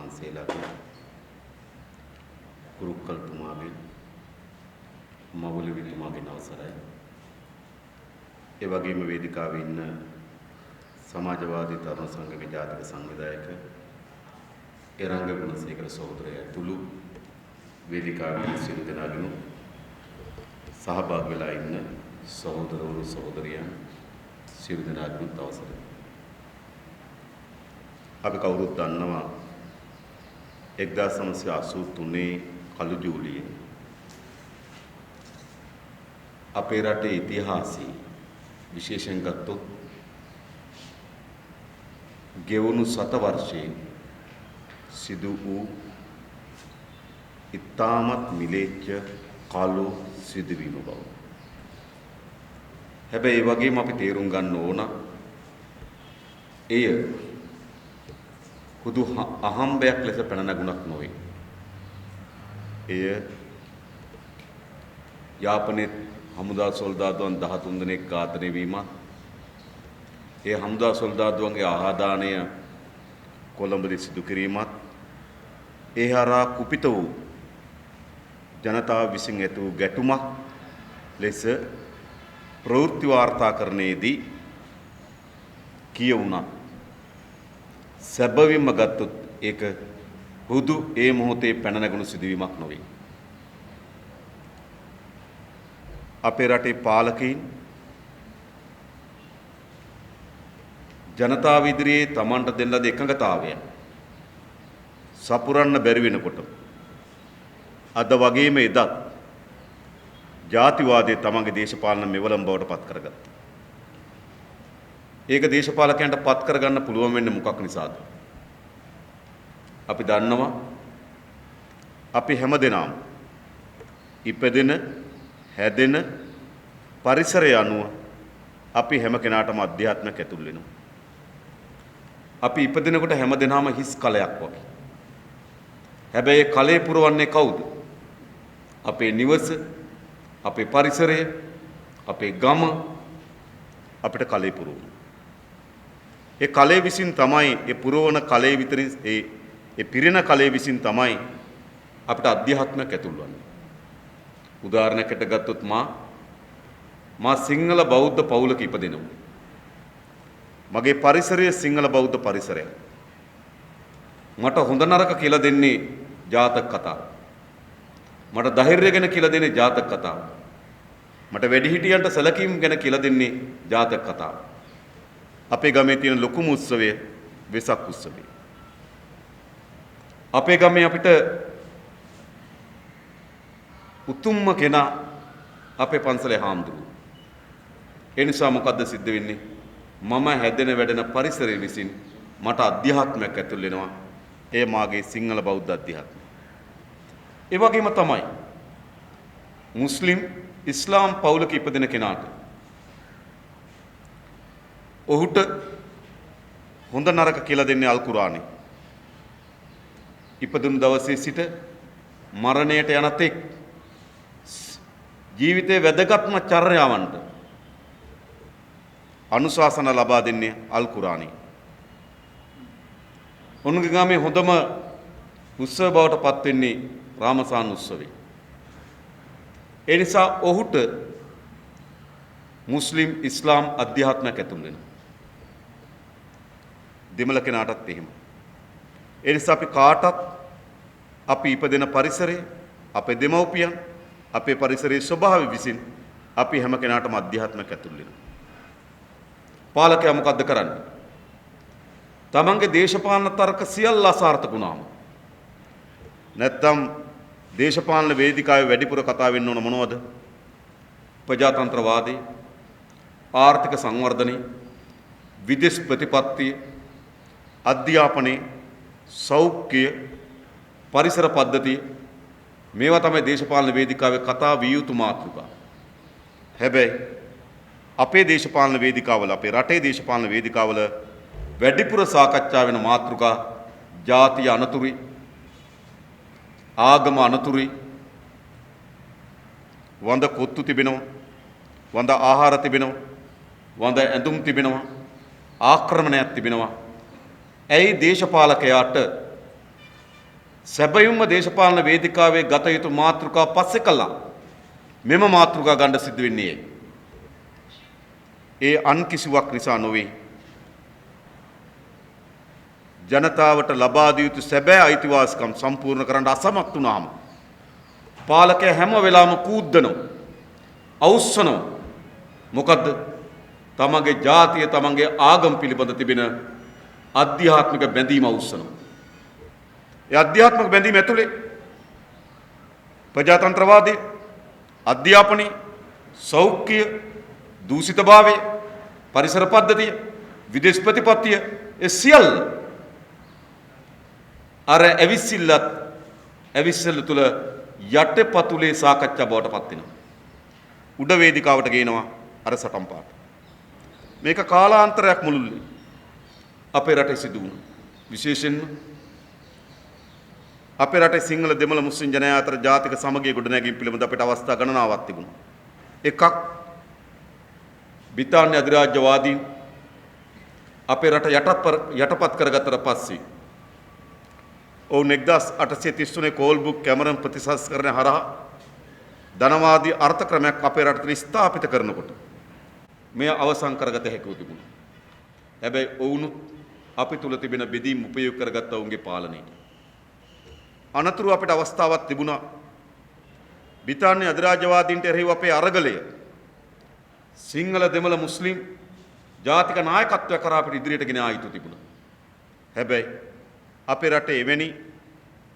වහන්සේලාට කුරුක්කල්තුමාගේ මවුලවිතුමාගේ අවසරයි. ඒ වගේම වේදිකාවේ ඉන්න සමාජවාදී තරුණ සංඝගේ ජාතික සංවිධායක එරංග ගුණසේකර සහෝදරයා ඇතුළු වේදිකාවේ සියලු දෙනාගේම සහභාගී වෙලා ඉන්න සහෝදරවරු සහෝදරියන් සියලු දෙනාගේම අවසරයි. අපි කවුරුත් දන්නවා 1983 කළු ජූලියේ අපේ රටේ ඉතිහාසයේ විශේෂයෙන් ගත්තොත් ගෙවුණු 7 වර්ෂයේ සිදු වූ ඉතාමත් මිලේච්ඡ කළු සිදුවීම බව. හැබැයි ඒ වගේම අපි තේරුම් ගන්න ඕන එය හුදු අහම්බයක් ලෙස පැන නැගුණක් නොවේ. එය යාපනයේ හමුදා සොල්දාදුවන් 13 දෙනෙක් ඝාතනය වීමත්, ඒ හමුදා සොල්දාදුවන්ගේ ආදානය කොළඹදී සිදු කිරීමත්, ඒ හරහා කුපිත වූ ජනතාව විසින් ඇති වූ ගැටුමක් ලෙස ප්‍රවෘත්ති වාර්තාකරණයේදී කියවුණා. සැබවින්ම ගත්තොත් ඒක හුදු ඒ මොහොතේ පැන නැගුණු සිදුවීමක් නොවේ. අපේ රටේ පාලකයින් ජනතාව ඉදිරියේ තමන්ට දෙන්න ලද එකඟතාවය සපුරන්න බැරි වෙනකොට අද වගේම එදත් ජාතිවාදයේ තමන්ගේ දේශපාලන මෙවලම් බවට පත් කරගත්තා. ඒක දේශපාලකයන්ට පත් කරගන්න පුළුවන් වෙන්නේ මොකක් නිසාද? අපි දන්නවා අපි හැමදෙනාම ඉපදෙන හැදෙන පරිසරය අනුව අපි හැම කෙනාටම අධ්‍යාත්මයක් ඇතුල් වෙනවා. අපි ඉපදෙනකොට හැමදෙනාම හිස් කලයක් වගේ. හැබැයි කලේ පුරවන්නේ කවුද? අපේ නිවස, අපේ පරිසරය, අපේ ගම අපිට කලේ පුරවන. ඒ කලේ විසින් තමයි ඒ පුරවන කලේ විතරි ඒ පිරෙන කලේ විසින් තමයි අපිට අධ්‍යාත්මයක් ඇතුල් වන්නේ. උදාහරණයකට ගත්තොත් මා සිංහල බෞද්ධ පවුලක ඉපදෙනවා. මගේ පරිසරය සිංහල බෞද්ධ පරිසරයක්. මට හොඳ නරක කියලා දෙන්නේ ජාතක කතා. මට ධෛර්යය ගැන කියලා දෙන්නේ ජාතක කතාව. මට වැඩිහිටියන්ට සැලකීම් ගැන කියලා දෙන්නේ ජාතක කතාව. අපේ ගමේ තියෙන ලොකුම උත්සවය වෙසක් උත්සවය. අපේ ගමේ අපිට උතුම්ම කෙනා අපේ පන්සලේ හාමුදුරුවෝ. ඒ නිසා මොකද්ද සිද්ධ වෙන්නේ? මම හැදෙන වැඩෙන පරිසරය විසින් මට අධ්‍යාත්මයක් ඇතුල් වෙනවා. ඒ මාගේ සිංහල බෞද්ධ අධ්‍යාත්මය. ඒ වගේම තමයි මුස්ලිම් ඉස්ලාම් පවුලක ඉපදෙන කෙනාට ඔහුට හොඳ නරක කියලා දෙන්නේ අල් කුරානේ. ඉපදුණු දවසේ සිට මරණයට යන තෙක් ජීවිතයේ වැදගත්ම චර්යාවන්ට අනුශාසන ලබා දෙන්නේ අල් කුරානේ. උන්ගේ ගාමේ හොඳම උත්සව බවට පත් වෙන්නේ රාමසාන උත්සවය. ඒ නිසා ඔහුට මුස්ලිම් ඉස්ලාම් අධ්‍යාත්මයක් ඇතුල් වෙනවා. දෙමළ කෙනාටත් එහෙම. ඒ නිසා අපි කාටත් අපි ඉපදෙන පරිසරය, අපේ දෙමව්පියන්, අපේ පරිසරයේ ස්වභාවය විසින් අපි හැම කෙනාටම අධ්‍යාත්මයක් ඇතුල් වෙනවා. පාලකයා මොකද්ද කරන්නේ? තමන්ගේ දේශපාලන තර්ක සියල්ල අසාර්ථක වුණාම නැත්තම් දේශපාලන වේදිකාවේ වැඩිපුර කතා වෙන්න ඕන මොනවද? ප්‍රජාතන්ත්‍රවාදී, ආර්ථික සංවර්ධනය, විදේශ ප්‍රතිපත්තිය, අධ්‍යාපනයේ, සෞඛ්‍ය, පරිසර පද්ධතිය මේවා තමයි දේශපාලන වේදිකාවේ කතා විය යුතු මාතෘකා. හැබැයි අපේ දේශපාලන වේදිකාවල, අපේ රටේ දේශපාලන වේදිකාවල වැඩිපුර සාකච්ඡා වෙන මාතෘකා ජාතිය අනතුරුයි, ආගම අනතුරුයි, වඳ කොත්තු තිබෙනවා, වඳ ආහාර තිබෙනවා, වඳ ඇඳුම් තිබෙනවා, ආක්‍රමණයක් තිබෙනවා. ඇයි දේශපාලකයාට සැබවින්ම දේශපාලන වේදිකාවේ ගත යුතු මාතෘකා පස්සේ කළා. මෙම මාතෘකා ගන්න සිද්ධ වෙන්නේ. ඒ අන් කිසිවක් නිසා නොවේ. ජනතාවට ලබා දිය යුතු සැබෑ අයිතිවාසිකම් සම්පූර්ණ කරන්න අසමත් වුණාම පාලකයා හැම වෙලාවම කූද්දනවා. අවුස්සනවා. මොකද්ද? තමගේ ජාතිය තමගේ ආගම පිළිබඳ තිබෙන අධ්‍යාත්මික බැඳීම අවුස්සනවා. ඒ අධ්‍යාත්මික බැඳීම ඇතුලේ ප්‍රජාතන්ත්‍රවාදී අධ්‍යාපනය, සෞඛ්‍ය, දූෂිතභාවය, පරිසර පද්ධතිය, විදේශ ප්‍රතිපත්තිය ඒ සියල්ල අර ඇවිස්සල තුල යටපතුලේ සාකච්ඡා බවට පත් වෙනවා. උඩ වේදිකාවට ගේනවා අර සටන් පාඨ. මේක කාලාන්තරයක් මුළුල්ලේ අපේ රටේ සිදු වුණා. විශේෂයෙන්ම අපේ රටේ සිංහල දෙමළ මුස්ලිම් ජනයා අතර ජාතික සමගිය ගොඩනැගීම පිළිබඳ අපිට අවස්ථා ගණනාවක් තිබුණා. එකක් බ්‍රිතාන්‍ය අධිරාජ්‍යවාදීන් අපේ රට යටපත් කරගත්තට පස්සේ ඔවුන් 1833 කෝල්බුක් කැමරන් ප්‍රතිසංස්කරණය හරහා ධනවාදී අර්ථක්‍රමයක් අපේ රටේ ස්ථාපිත කරනකොට මෙය අවසන් කරගත හැකිව තිබුණා. හැබැයි ඔවුනුත් අපි තුල තිබෙන බෙදීම් උපයෝග කරගත්ත ඔවුන්ගේ පාලනයට. අනතුරු අපිට අවස්ථාවක් තිබුණා බ්‍රිතාන්‍ය අධිරාජ්‍යවාදීන්ට එරෙහිව අපේ අරගලය සිංහල දෙමළ මුස්ලිම් ජාතික නායකත්වය කරා අපිට ඉදිරියට ගෙන ආ යුතු තිබුණා. හැබැයි අපේ රටේ එවැනි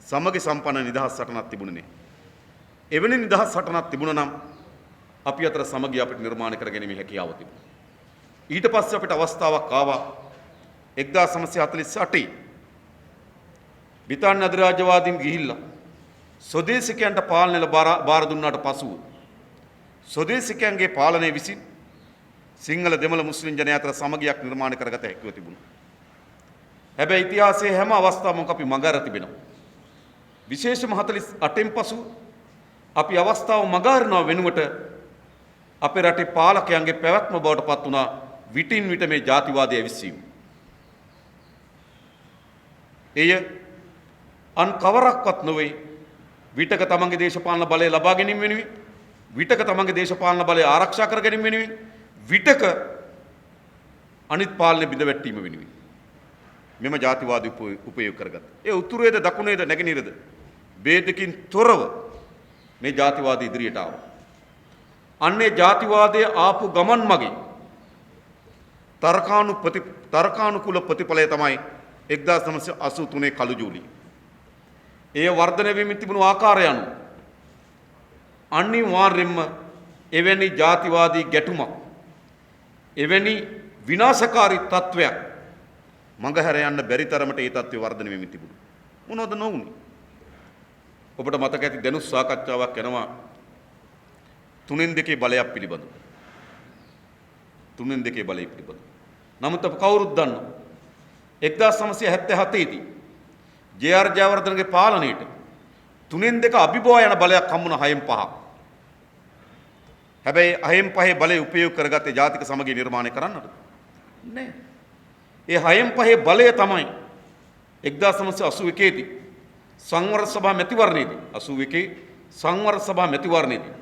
සමගි සම්පන්න නිදහස් සටනක් තිබුණේ නැහැ. එවැනි නිදහස් සටනක් තිබුණා නම් අපි අතර සමගිය අපිට නිර්මාණය කර ගැනීමේ හැකියාව තිබුණා. ඊට පස්සේ අපිට අවස්ථාවක් ආවා 1948 බ්‍රිතාන්‍ය අධිරාජ්‍යවාදීන් ගිහිල්ලා ස්වදේශිකයන්ට පාලනය බාර දුන්නාට පසුව ස්වදේශිකයන්ගේ පාලනය විසින් සිංහල දෙමළ මුස්ලිම් ජනයා අතර සමගියක් නිර්මාණය කරගත හැකිව තිබුණා. හැබැයි ඉතිහාසයේ හැම අවස්ථාවකම අපි මඟ අර තිබෙනවා. විශේෂම 48න් පසු අපි අවස්ථාව මඟ අරනවා වෙනුවට අපේ රටේ පාලකයන්ගේ පැවැත්ම බවට පත් වුණා විටින් විට මේ ජාතිවාදය විශ්සීම. එය අන් කවරක්වත් නොවේ විටක තමන්ගේ දේශපාලන බලය ලබා ගැනීම වෙනුවෙන් විටක තමන්ගේ දේශපාලන බලය ආරක්ෂා කර ගැනීම වෙනුවෙන් විටක අනිත් පාලන බිඳ වැටීම වෙනුවෙන් මෙම ජාතිවාදී උපයෝග කරගත්තා. ඒ උතුරේද දකුණේද නැගෙනහිරද ભેදකින් තොරව මේ ජාතිවාදී ඉදිරියට ආවා. අන්නේ ජාතිවාදයේ ආපු ගමන් මගේ තර්කානුකූල ප්‍රතිඵලය තමයි 1983 කළු ජූලිය. එය වර්ධනය වෙමින් තිබුණු ආකාරය අනුව අනිවාර්යෙන්ම එවැනි ජාතිවාදී ගැටුමක් එවැනි විනාශකාරී තත්වයක් මඟහැර යන්න බැරි තරමට ඒ තත්ත්වය වර්ධනය වෙමින් තිබුණා. මොනවද නොවුනේ? ඔබට මතක ඇති දැනුත් සාකච්ඡාවක් යනවා 3/2 බලයක් පිළිබඳව. 3/2 බලය පිළිබඳව. නමුත් අප කවුරුත් දන්නවා 1977 දී ජේ.ආර්. ජයවර්ධනගේ පාලනයේට 3/2 අභිබවා යන බලයක් හම්බුණා 6/5. හැබැයි 6/5 බලය උපයෝග කරගත්තේ ජාතික සමගිය නිර්මාණය කරන්නද? නෑ. ඒ 6/5 බලය තමයි 1981 දී සංවර සභා මැතිවරණයේදී 81 සංවර සභා මැතිවරණයේදී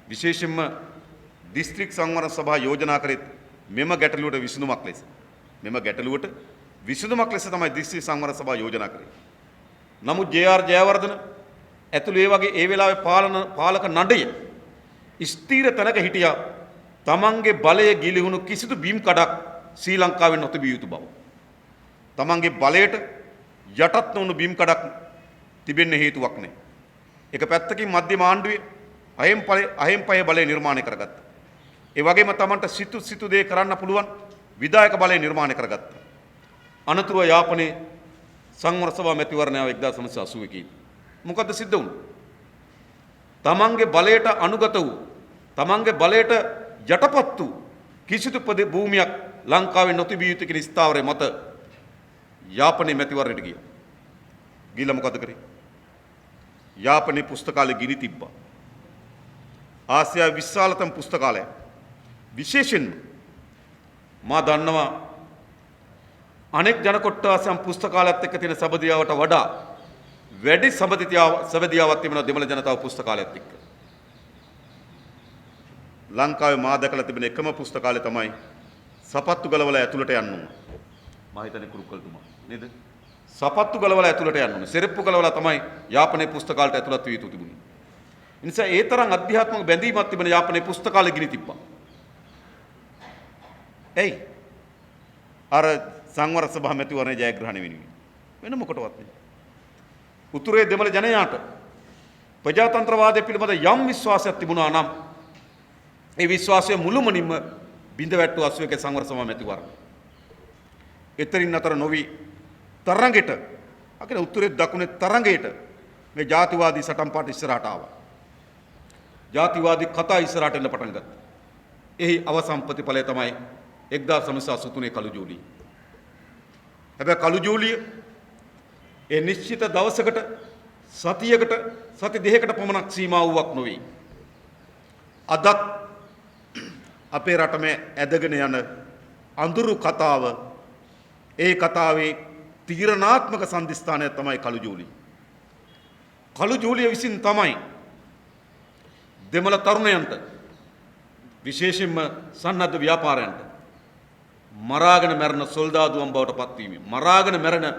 විශේෂයෙන්ම දිස්ත්‍රික් සංවර සභා යෝජනා කරෙත් මෙම ගැටලුවට විසඳුමක් ලෙස තමයි දිස්ත්‍රික් සංවර සභා යෝජනා කරේ. නමුත් ජේ.ආර්. ජයවර්ධන ඇතුළු ඒ වගේ ඒ වෙලාවේ පාලක නඩය ස්ථීර තැනක හිටියා. තමන්ගේ බලය ගිලිහුණු කිසිදු බීම් කඩක් ශ්‍රී ලංකාවෙන් නොතිබිය යුතු බව. තමන්ගේ බලයට යටත් නොවුණු බීම් කඩක් තිබෙන්න හේතුවක් නැහැ. එක පැත්තකින් මධ්‍යම ආණ්ඩුවේ අහෙම්පය බලය නිර්මාණය කරගත්තා. ඒ වගේම තමන්ට සිතු දේ කරන්න පුළුවන් විධායක බලය නිර්මාණය කරගත්තා. අනතුරුව යාපනයේ සංවර සභා මැතිවරණය 1981 මොකද්ද සිද්ධ වුනේ? තමන්ගේ බලයට අනුගත වූ තමන්ගේ බලයට යටපත් වූ කිසිදු භූමියක් ලංකාවේ නොතිබිය යුතු කියන ස්ථාවරය මත යාපනයේ මැතිවරණයට ගියා. ගිහලා මොකද කරේ? යාපනයේ පුස්තකාලය ගිනි තිබ්බා. ආසියාවේ විශාලතම පුස්තකාලය. විශේෂයෙන්ම මා දන්නවා අනෙක් ජන කොට්ටාසයන් පුස්තකාලයත් එක්ක තියෙන සබදියාවට වඩා වැඩි සබදියාවක් තිබෙනවා දෙමළ ජනතාව පුස්තකාලයත් එක්ක. ලංකාවේ මා දැකලා තිබෙන එකම පුස්තකාලය තමයි සපත්තු ගලවලා ඇතුළට යන්න ඕන. මම හිතන්නේ කුරුක්කල්තුමා නේද? සපත්තු ගලවලා ඇතුළට යන්න ඕන. සෙරෙප්පු ගලවලා තමයි යාපනයේ පුස්තකාලයට ඇතුළත් විය යුතු තිබුණේ. ඒ නිසා ඒ තරම් අධ්‍යාත්මික බැඳීමක් තිබෙන යාපනයේ පුස්තකාලය ගිනි තිබ්බා. එයි අර සංවර සභා මැතිවරණ ජයග්‍රහණය වෙනුවෙන් වෙන මොකටවත් නෙවෙයි. උතුරේ දෙමළ ජනයාට ප්‍රජාතන්ත්‍රවාදය පිළිබඳ යම් විශ්වාසයක් තිබුණා නම් ඒ විශ්වාසය මුළුමනින්ම බිඳ වැට්ටු 81 සංවර සභා මැතිවරණ. එතරින් අතර නොවි තරඟෙට අකින උතුරේ දකුණේ තරඟයට මේ ජාතිවාදී සටන් පාට ඉස්සරහට ආවා. ජාතිවාදී කතා ඉස්සරහට එන්න පටන් ගත්තා. එහි අවසන් ප්‍රතිඵලය තමයි 1983 කළු ජූලිය. හැබැයි කළු ජූලිය ඒ නිශ්චිත දවසකට සතියකට සති දෙකකට පමණක් සීමා වූවක් නොවේ. අදත් අපේ රටම ඇදගෙන යන අඳුරු කතාව ඒ කතාවේ තීරණාත්මක සම්දිස්ථානය තමයි කළු ජූලිය. කළු ජූලිය විසින් තමයි දෙමළ තරුණයන්ට විශේෂයෙන්ම සන්නද්ධ ව්‍යාපාරයන්ට මරාගෙන මැරෙන සොල්දාදුවන් බවට පත්වීම මරාගෙන මැරෙන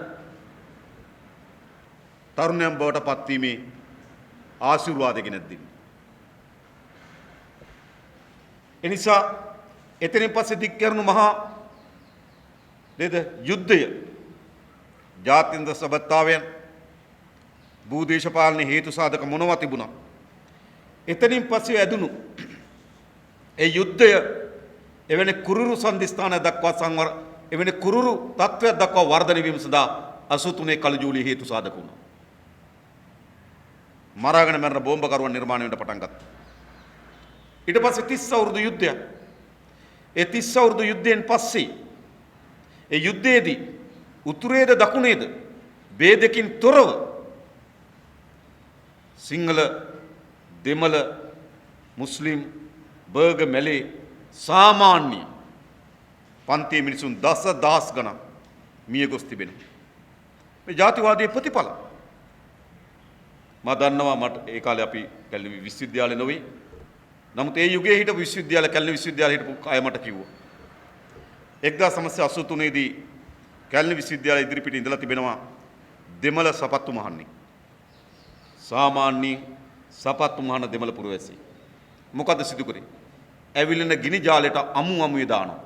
තරුණයන් බවට පත්වීමේ ආශිර්වාද ගෙන දෙන්නේ. එනිසා එතනින් පස්සේ දික් කරනු මහා නේද යුද්ධය ජාත්‍යන්තර සබත්තාවයන් භූදේශපාලන හේතු සාධක මොනවා තිබුණා. එතනින් පස්සේ ඇදුණු ඒ යුද්ධය එවැනි කුරුරු සන්දිස්ථාන දක්වා සංවර එවැනි කුරුරු තත්ත්වයක් දක්වා වර්ධනය වීම සඳහා 83 කළු ජූලිය හේතු සාධක වුණා. මරාගෙන මැරෙන බෝම්බකරුවන් නිර්මාණය වෙන්න පටන් ගත්තා. ඊට පස්සේ 30 අවුරුදු යුද්ධයක්. ඒ 30 අවුරුදු යුද්ධයෙන් පස්සේ ඒ යුද්ධයේදී උතුරේද දකුණේද ભેදකින් තොරව සිංහල දෙමළ මුස්ලිම් බර්ග මැලේ සාමාන්‍ය පන්තියේ මිනිසුන් දසදහස් ගණන් මිය ගොස් තිබෙනවා. මේ ජාතිවාදයේ ප්‍රතිඵල මම දන්නවා මට ඒ කාලේ අපි කැලණි විශ්වවිද්‍යාලේ නොවේ. නමුත් ඒ යුගයේ හිටපු විශ්වවිද්‍යාල කැලණි විශ්වවිද්‍යාලේ හිටපු අය මට කිව්වා 1983 දී කැලණි විශ්වවිද්‍යාලය ඉදිරිපිට ඉඳලා තිබෙනවා දෙමළ සපත්තු මහන්නේ. සාමාන්‍ය සපත්තු මහන දෙමළ පුරවැසි. මොකද සිදු කරේ? ඇවිලෙන ගිනි ජාලයට අමු අමුවේ දානවා.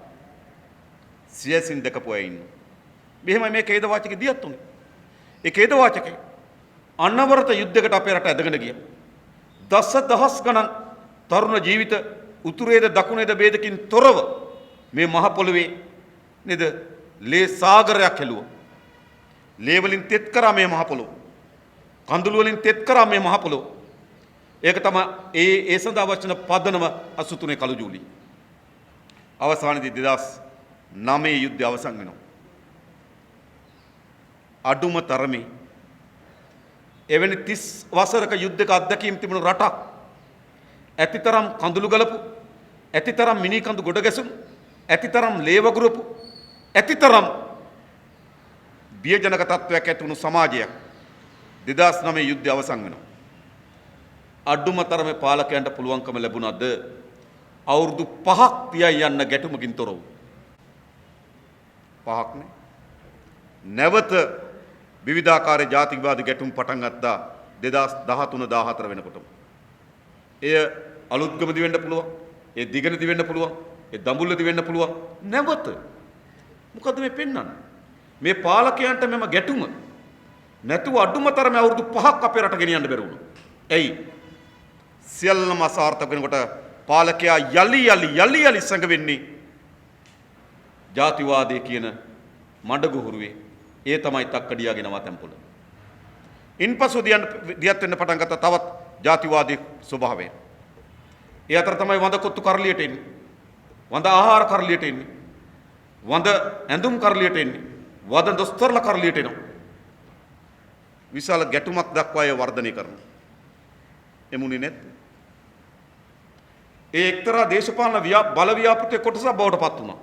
සියසින් දැකපු අය ඉන්නවා. මෙහෙමයි මේ ඛේද වාචකේ දියත් උනේ. ඒ ඛේද වාචකේ අනවරත යුද්ධයකට අපේ රට ඇදගෙන ගියා. දසදහස් ගණන් තරුණ ජීවිත උතුරේද දකුණේද ભેදකින් තොරව මේ මහ පොළවේ නේද ලේ සාගරයක් හැලුවා. ලේ වලින් තෙත් කරා මේ මහ පොළොව. කඳුළු වලින් තෙත් කරා මේ මහ පොළොව. ඒක තමයි ඒ සඳහා වචන පදනම 83 කළු ජූලිය. අවසානයේදී 2009 යුද්ධය අවසන් වෙනවා. අඩුම තරමේ එවැනි 30 වසරක යුද්ධයක අත්දැකීම් තිබුණු රටක් ඇතිතරම් කඳුළු ගලපු ඇතිතරම් මිනි කඳු ගොඩ ගැසුණු ඇතිතරම් ලේ වගුරපු ඇතිතරම් බියජනක තත්වයක් ඇති වුණු සමාජයක් 2009 යුද්ධය අවසන් වෙනවා. අඩුම තරමේ පාලකයන්ට පුළුවන්කම ලැබුණාද අවුරුදු 5ක් තියයි යන්න ගැටුමකින් තොරව. 5ක් නේ. නැවත විවිධාකාර ජාතිවාදී ගැටුම් පටන් ගත්තා 2013 14 වෙනකොටම. එය අලුත්ගමදි වෙන්න පුළුවන්. ඒ දිගනදි වෙන්න පුළුවන්. ඒ දඹුල්ලදි වෙන්න පුළුවන්. නැවත මොකද මේ පෙන්වන්නේ? මේ පාලකයන්ට මෙම ගැටුම නැතුව අඩුම තරමේ අවුරුදු 5ක් අපේ රට ගෙනියන්න බැරි වුණා. එයි සියල්ලම අසාර්ථක වෙනකොට පාලකයා යලි සංගවෙන්නේ ජාතිවාදයේ කියන මඩගුහුරුවේ. ඒ තමයි තක්කඩියාගේ නවතැන්පොළ. ඉන්පසු දියත් වෙන්න පටන් ගත්ත තවත් ජාතිවාදී ස්වභාවය. ඒ අතර තමයි වඳ කොත්තු කරලියට එන්නේ. වඳ ආහාර කරලියට එන්නේ. වඳ ඇඳුම් කරලියට එන්නේ. වඳ දොස්තරලා කරලියට එනවා. විශාල ගැටුමක් දක්වා ඒ වර්ධනය කරනවා. එමුනේ නැත්. ඒ එක්තරා දේශපාලන බල ව්‍යාපෘතියේ කොටසක් බවට පත් වුණා.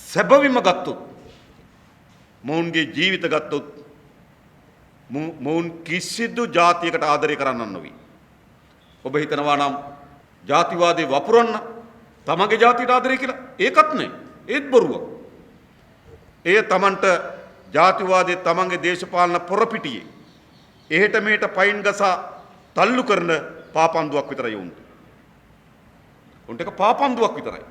සැබවින්ම ගත්තොත් මොවුන්ගේ ජීවිත ගත්තොත් මොවුන් කිසිදු ජාතියකට ආදරය කරන්න නොවි. ඔබ හිතනවා නම් ජාතිවාදී වපුරන්න තමන්ගේ ජාතියට ආදරය කියලා. ඒකත් නෑ. ඒත් බොරුවක්. එය තමන්ට ජාතිවාදී තමන්ගේ දේශපාලන පොරපිටියේ එහෙට මෙහෙට පයින් ගසා තල්ලු කරන පාපන්දුවක් විතරයි උන්ට. උන්ට එක පාපන්දුවක් විතරයි.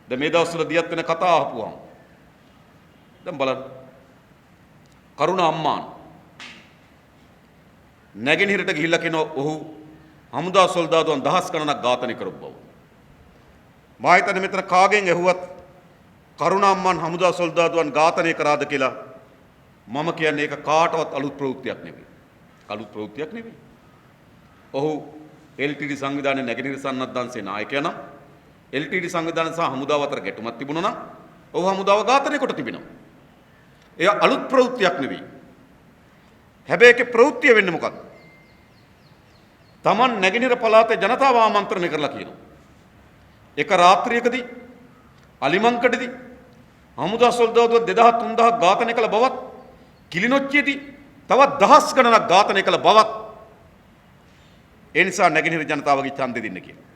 දැන් මේ දවස්වල දියත් වෙන කතා අහපුවාම දැන් බලන්න කරුණ අම්මාන් නැගෙනහිරට ගිහිල්ලා කියනවා ඔහු හමුදා සොල්දාදුවන් දහස් ගණනක් ඝාතනය කරපු බව. මා හිතන්නේ මෙතන කාගෙන් ඇහුවත් කරුණ අම්මන් හමුදා සොල්දාදුවන් ඝාතනය කරාද කියලා මම කියන්නේ ඒක කාටවත් අලුත් ප්‍රවෘත්තියක් නෙවෙයි. අලුත් ප්‍රවෘත්තියක් නෙවෙයි. ඔහු LTD සංවිධානයේ නැගෙනහිර සන්නද්ධාංශයේ නායකයා නම් LTD සංවිධානය සහ හමුදාව අතර ගැටුමක් තිබුණා නම් ඔහු හමුදාව ඝාතනය කොට තිබෙනවා. එය අලුත් ප්‍රවෘත්තියක් නෙවෙයි. හැබැයි ඒකේ ප්‍රවෘත්තිය වෙන්නේ මොකක්ද? Taman නැගෙනහිර පළාතේ ජනතාව ආමන්ත්‍රණය කරලා කියනවා. එක රාත්‍රියකදී අලිමංකඩදී හමුදා සොල්දාදුව 2000 3000 ඝාතනය කළ බවත් කිලිනොච්චියේදී තවත් දහස් ගණනක් ඝාතනය කළ බවත් ඒ නිසා නැගෙනහිර ජනතාවගේ ඡන්දෙ දෙන්න කියලා.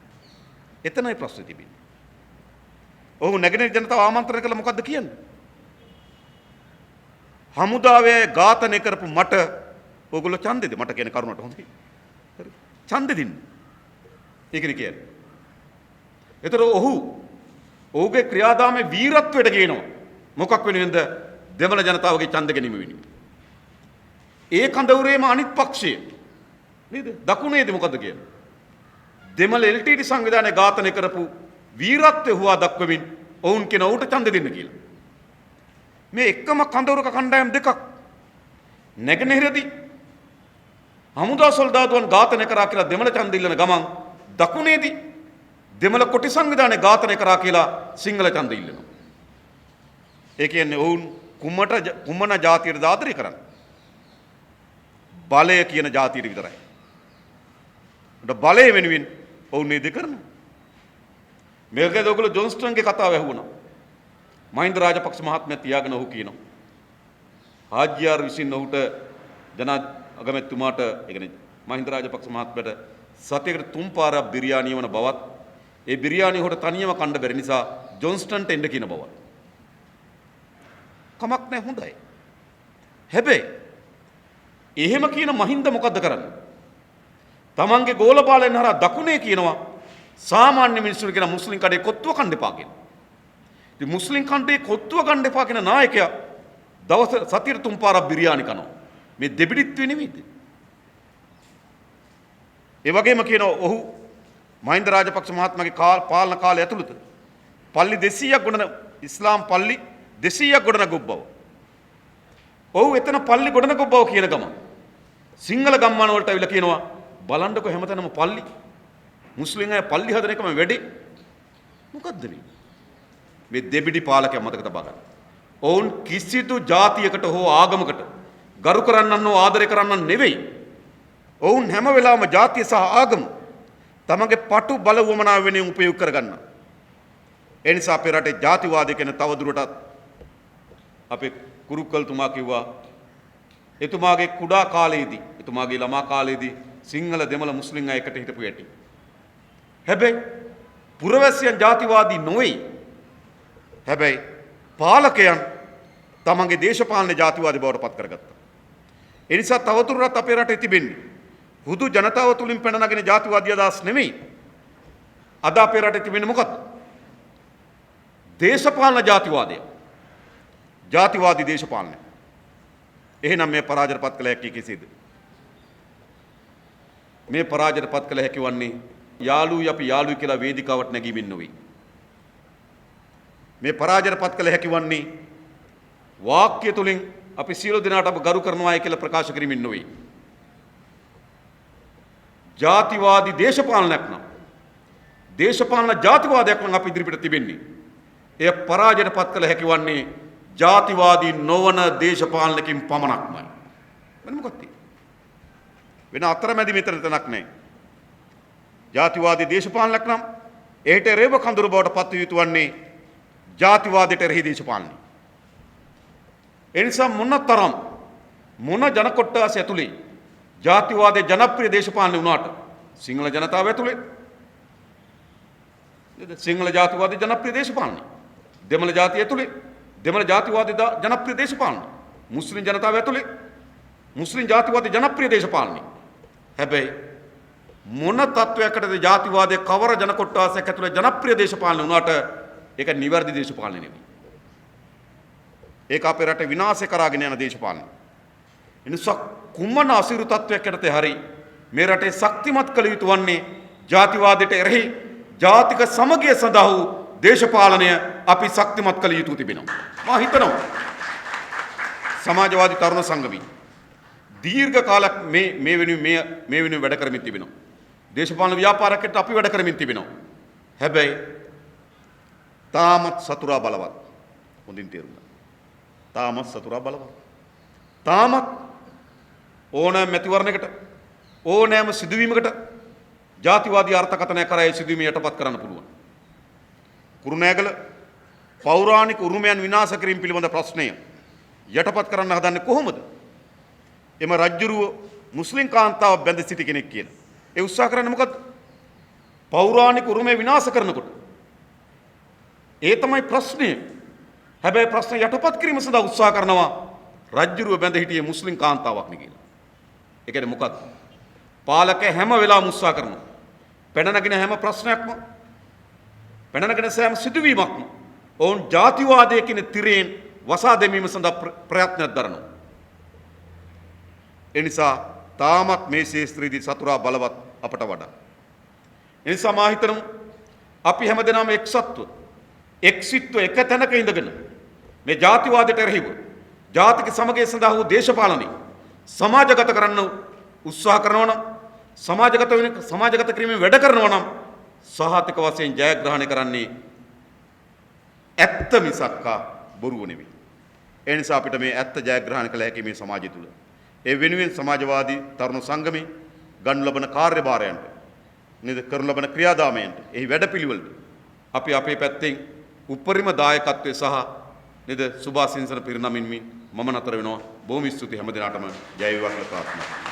එතනයි ප්‍රශ්නේ තිබෙන්නේ. ඔහු නැගෙනහිර ජනතාව ආමන්ත්‍රණය කළ මොකද්ද කියන්නේ? හමුදාවේ ඝාතනය කරපු මට ඕගොල්ලෝ ඡන්දෙ දෙන්න. මට කියන කරුණට හොඳයි. හරි. ඡන්දෙ දෙන්න. ඒකනේ කියන්නේ. ඒතර ඔහුගේ ක්‍රියාදාමයේ වීරත්වයට ගේනවා. මොකක් වෙනුවෙන්ද? දෙමළ ජනතාවගේ ඡන්ද ගැනීම වෙනුවෙන්. ඒ කඳවුරේම අනිත් පක්ෂය නේද? දකුණේදී මොකද්ද කියන්නේ? දෙමළ LTT සංවිධානය ඝාතනය කරපු වීරත්වය හුවා දක්වමින් ඔවුන් කියන ඌට ඡන්ද දෙන්න කියලා. මේ එකම කඳවුරක කණ්ඩායම් දෙකක් නැගෙනහිරදී හමුදා සොල්දාදුවන් ඝාතනය කරා කියලා දෙමළ ඡන්ද ඉල්ලන ගමන් දකුණේදී දෙමළ කොටි සංවිධානය ඝාතනය කරා කියලා සිංහල ඡන්ද ඉල්ලනවා. ඒ කියන්නේ ඔවුන් කුමන ජාතියටද ආදරය කරන්නේ? බලය කියන ජාතියට විතරයි. උඩ බලය වෙනුවෙන් ඔවුන් නේද කරනවා. මේකද ඔයගොල්ලෝ ජොන්ස්ටන්ගේ කතාව ඇහුණා. මහින්ද රාජපක්ෂ මහත්මයා තියාගෙන ඔහු කියනවා. හාජියාර් විසින් ඔහුට ජනා අගමැතිතුමාට ඒ කියන්නේ මහින්ද රාජපක්ෂ මහත්මයාට සතියකට 3 පාරක් බිරියානි වන බවත් ඒ බිරියානි හොට තනියම කන්න බැරි නිසා ජොන්ස්ටන්ට එන්න කියන බවත්. කමක් නැහැ හොඳයි. හැබැයි එහෙම කියන මහින්ද මොකද්ද කරන්නේ? තමන්ගේ ගෝලපාලයන් හරහා දකුණේ කියනවා සාමාන්‍ය මිනිස්සුන්ට කියන මුස්ලිම් කඩේ කොත්තුව කන්න එපා කියලා. ඉතින් මුස්ලිම් කණ්ඩේ කොත්තුව කන්න එපා කියන නායකයා දවස් සතියට 3 පාරක් බිරියානි කනවා. මේ දෙබිඩිත්වේ නෙමෙයිද? ඒ වගේම කියනවා ඔහු මහින්ද රාජපක්ෂ මහත්මයාගේ පාලන කාලය ඇතුළත පල්ලි 200ක් ගොඩන ඉස්ලාම් පල්ලි 200ක් ගොඩනගපු බව. ඔහු එතන පල්ලි ගොඩනගපු බව කියන ගම සිංහල ගම්මාන වලට අවිලා කියනවා බලන්නකො හැමතැනම පල්ලි මුස්ලිම් අය පල්ලි හදන එකම වැඩි. මොකද්ද මේ දෙබිඩි පාලකයා මතක තබා ගන්න. ඔවුන් කිසිදු ජාතියකට හෝ ආගමකට ගරු කරන්නන් හෝ ආදරය කරන්නන් නෙවෙයි. ඔවුන් හැම වෙලාවෙම ජාතිය සහ ආගම තමගේ පටු බල වමනාව වෙනුවෙන් උපයෝග කරගන්න. ඒ නිසා අපේ රටේ ජාතිවාදී කියන තවදුරටත් අපේ කුරුක්කල්තුමා කිව්වා එතුමාගේ කුඩා කාලයේදී එතුමාගේ ළමා කාලයේදී සිංහල දෙමළ මුස්ලිම් අය එකට හිටපු ඇටි. හැබැයි පුරවැසියන් ජාතිවාදී නොවේ. හැබැයි පාලකයන් තමන්ගේ දේශපාලන ජාතිවාදී බවට පත් කරගත්තා. ඒ නිසා තවදුරටත් අපේ රටේ තිබෙන්නේ හුදු ජනතාව තුලින් පැන නගින ජාතිවාදී අදහස් නෙමෙයි. අද අපේ රටේ තිබෙන්නේ මොකක්ද? දේශපාලන ජාතිවාදය. ජාතිවාදී දේශපාලනය. එහෙනම් මේ පරාජයටපත් කළ හැකි කෙසේද? මේ පරාජයටපත් කළ හැකි වන්නේ යාළුයි අපි යාළුයි කියලා වේදිකාවට නැගීමෙන් නොවේ. මේ පරාජයටපත් කළ හැකි වන්නේ වාක්‍ය තුලින් අපි සියලු දෙනාට අප ගරු කරනවායි කියලා ප්‍රකාශ කිරීමෙන් නොවේ. ජාතිවාදී දේශපාලනයක් නම් දේශපාලන ජාතිවාදයක් නම් අපි ඉදිරිපිට තිබෙන්නේ. එය පරාජයටපත් කළ හැකි වන්නේ ජාතිවාදී නොවන දේශපාලනකින් පමණක්මයි. වෙන මොකක්ද? වෙන අතරමැදි මෙතන තැනක් නැහැ. ජාතිවාදී දේශපාලනයක් නම් ඒට රේව කඳුරු බවට පත් විය යුතු වන්නේ ජාතිවාදයට එරෙහි දේශපාලනය. ඒ නිසා මොනතරම් මොන ජන කොට්ටාස ඇතුලේ ජාතිවාදයේ ජනප්‍රිය දේශපාලනය වුණාට සිංහල ජනතාව ඇතුලේ නේද සිංහල ජාතිවාදී ජනප්‍රිය දේශපාලනය දෙමළ ජාතිය ඇතුලේ දෙමළ ජාතිවාදී ජනප්‍රිය දේශපාලනය මුස්ලිම් ජනතාව ඇතුලේ මුස්ලිම් ජාතිවාදී ජනප්‍රිය දේශපාලනය හැබැයි මොන තත්වයකටද ජාතිවාදයේ කවර ජන කොට්ටාසයක් ඇතුලේ ජනප්‍රිය දේශපාලනය වුණාට ඒක නිවැරදි දේශපාලනය නෙවෙයි ඒක අපේ රට විනාශය කරාගෙන යන දේශපාලනය එනිසා කුමන අසිරු තත්වයක් යටතේ හරි මේ රටේ ශක්තිමත් කළ යුතු වන්නේ ජාතිවාදයට එරෙහි ජාතික සමගිය සඳහා වූ දේශපාලනය අපි ශක්තිමත් කළ යුතු තිබෙනවා. මා හිතනවා සමාජවාදී තරුණ සංගමී දීර්ඝ කාලයක් මේ වෙනුවෙන් වැඩ කරමින් තිබෙනවා. දේශපාලන ව්‍යාපාරයකට අපි වැඩ කරමින් තිබෙනවා. හැබැයි තාමත් සතුරා බලවත්. හොඳින් තේරුම් ගන්න. තාමත් සතුරා බලවත්. තාමත් ඕනෑම මැතිවරණයකට ඕනෑම සිදුවීමකට ජාතිවාදී අර්ථකථනය කරා ඒ සිදුවීම යටපත් කරන්න පුළුවන්. කුරුණෑගල පෞරාණික උරුමයන් විනාශ කිරීම පිළිබඳ ප්‍රශ්නය යටපත් කරන්න හදන්නේ කොහොමද? එම රජ්ජුරුව මුස්ලිම් කාන්තාවක් බැඳ සිටි කෙනෙක් කියන. ඒ උත්සාහ කරන්නේ මොකද්ද? පෞරාණික උරුමය විනාශ කරනකොට. ඒ තමයි ප්‍රශ්නය. හැබැයි ප්‍රශ්න යටපත් කිරීම සඳහා උත්සාහ කරනවා රජ්ජුරුව බැඳ හිටියේ මුස්ලිම් කාන්තාවක් නේ කියලා. ඒ කියන්නේ මොකක්ද? පාලක හැම වෙලාවම උත්සාහ කරනවා. පැන නගින හැම ප්‍රශ්නයක්ම පැන නගින සෑම සිදුවීමක්ම ඔවුන් ජාතිවාදයේ කියන තිරයෙන් වසා දැමීම සඳහා ප්‍රයත්නයක් දරනවා. ඒ නිසා තාමත් මේ ශේත්‍රයේදී සතුරා බලවත් අපට වඩා. ඒ නිසා මා හිතනවා අපි හැමදෙනාම එක්සිත්ව එක තැනක ඉඳගෙන මේ ජාතිවාදයට එරෙහිව ජාතික සමගිය සඳහා වූ දේශපාලනය සමාජගත කරන්න උත්සාහ කරනවා නම් සමාජගත කිරීමෙන් වැඩ කරනවා නම් සහතික වශයෙන් ජයග්‍රහණය කරන්නේ ඇත්ත මිසක්කා බොරුව නෙවෙයි. ඒ නිසා අපිට මේ ඇත්ත ජයග්‍රහණය කළ හැකි මේ සමාජය තුල. ඒ වෙනුවෙන් සමාජවාදී තරුණ සංගමේ ගනු ලබන කාර්යභාරයන්ට නේද කරනු ලබන ක්‍රියාදාමයන්ට එහි වැඩපිළිවෙලට අපි අපේ පැත්තෙන් උපරිම දායකත්වය සහ නේද සුභාසිංසන පිරිනමින් මම නතර වෙනවා. බොහොම ස්තුතියි හැම දිනාටම ජය වේවා කියලා ප්‍රාර්ථනා කරනවා.